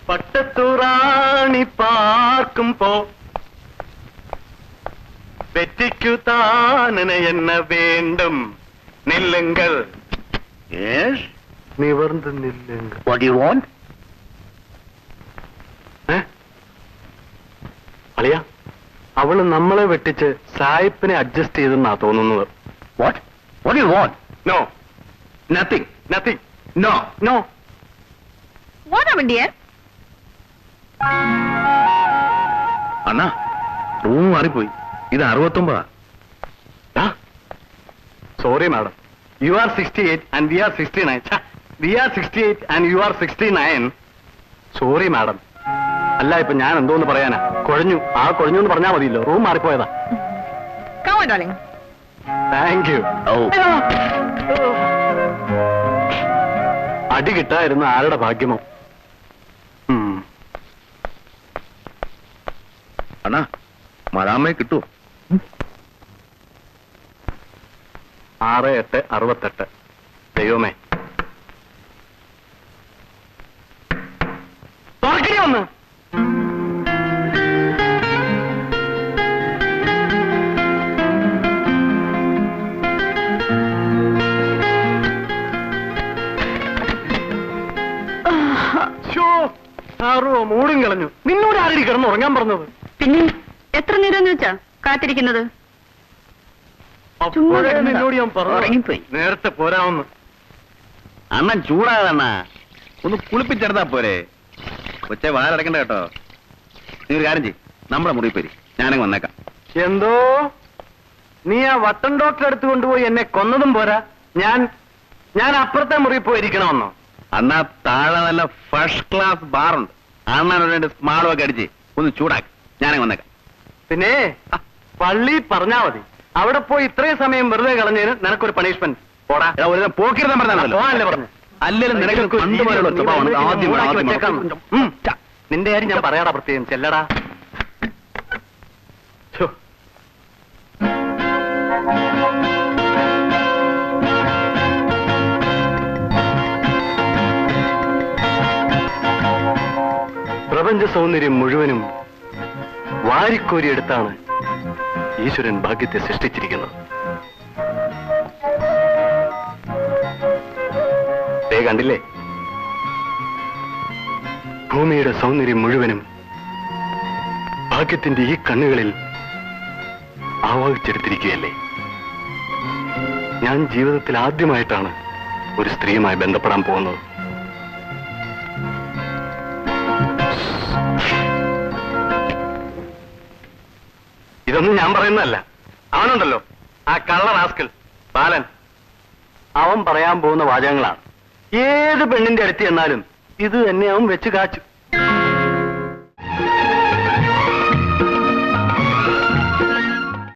പട്ടത്തുറാണി പാർക്കുമ്പോ വെറ്റിക്കു താനന എന്ന വേണ്ടും നില്ലുങ്കൾ. നിവർന്ന് നില്ലുങ്കൾ. What do you want? അളിയ, അവള് നമ്മളെ വെട്ടിച്ച് സായിപ്പിനെ അഡ്ജസ്റ്റ് ചെയ്തെന്നാ തോന്നുന്നത്. What? What do you want? No, Nothing. Nothing. No. No. What happened, dear? Anna, room മാറിപ്പോയി. ഇത് 69. Sorry madam, you are 68 and we R 69. V R 68 and you are 69. Sorry madam. അല്ല, ഇപ്പൊ ഞാൻ എന്തോന്ന് പറയാനാ? കുഴഞ്ഞു എന്ന് പറഞ്ഞാ മതിയല്ലോ. Room മാറിപ്പോയതാ. Come on, darling. Thank you. Oh. അടി കിട്ടായിരുന്നു ആരുടെ ഭാഗ്യമോ. അണ്ണാ, മഴാമ്മയെ കിട്ടുമോ? 6868. ദൈവമേ, തുറക്കണി ഒന്ന്. മൂടും കളഞ്ഞു. നിന്നോട് ആരടി കിടന്ന് ഉറങ്ങാൻ പറഞ്ഞത്? പിന്നെ എത്ര നേരം വെച്ചാ കാത്തിരിക്കുന്നത്? അപ്പോഴേ നിന്നോട് ഞാൻ പറഞ്ഞു ഉറങ്ങിപ്പോയി. നേരത്തെ പോരാമെന്ന്. അണ്ണൻ ചൂടാകണ്ണ, ഒന്ന് കുളിപ്പിച്ചെടുത്താ പോരെ. കൊച്ചെ വാലടക്കണ്ട കേട്ടോ. നീ ഒരു കാര്യം ചെയ്യ്, നമ്മുടെ മുറി പോരി, ഞാനങ്ങ് വന്നേക്കാം. എന്തോ നീ ആ വട്ടൻ ഡോക്ടറെ അടുത്ത് കൊണ്ടുപോയി എന്നെ കൊന്നതും പോരാ, ഞാൻ അപ്പുറത്തെ മുറി പോയിരിക്കണമെന്നോ? അണ്ണാ, താഴെ നല്ല ഫസ്റ്റ് ക്ലാസ് ബാറുണ്ട്. അണ്ണനോട് 2 സ്മാളുമൊക്കെ അടിച്ച് ഒന്ന് ചൂടാക്കി, ഞാനങ്ങ് വന്നേക്കാം. പിന്നെ പള്ളി പറഞ്ഞാ മതി. അവിടെ പോയി ഇത്രയും സമയം വെറുതെ കളഞ്ഞതിന് നിനക്കൊരു പണിഷ്മെന്റ്. പോടാ. ഒരു പോക്കിരുന്നാൻ പറഞ്ഞാണല്ലോ. പോകാനല്ലേ പറഞ്ഞു? അല്ലെങ്കിലും നിനക്ക് പണ്ടുപോലുള്ള സ്വഭാവമാണ്. ആദ്യം നിന്റെ കാര്യം ഞാൻ പറയാടാ, പ്രത്യേകം ചെല്ലടാ. പ്രപഞ്ച സൗന്ദര്യം മുഴുവനും വാരിക്കോരിയെടുത്താണ് ഈശ്വരൻ ഭാഗ്യത്തെ സൃഷ്ടിച്ചിരിക്കുന്നത്. കണ്ടില്ലേ, ഭൂമിയുടെ സൗന്ദര്യം മുഴുവനും ഭാഗ്യത്തിന്റെ ഈ കണ്ണുകളിൽ ആവാഹിച്ചെടുത്തിരിക്കുകയല്ലേ. ഞാൻ ജീവിതത്തിൽ ആദ്യമായിട്ടാണ് ഒരു സ്ത്രീയുമായി ബന്ധപ്പെടാൻ പോകുന്നത്. ഇതൊന്നും ഞാൻ പറയുന്നതല്ല. അവനുണ്ടല്ലോ, ആ കള്ള റാസ്കൽ ബാലൻ, അവൻ പറയാൻ പോകുന്ന വാചകങ്ങളാണ്. ഏത് പെണ്ണിന്റെ അടുത്ത് ചെന്നാലും ഇത് തന്നെ അവൻ വെച്ച് കാച്ചു.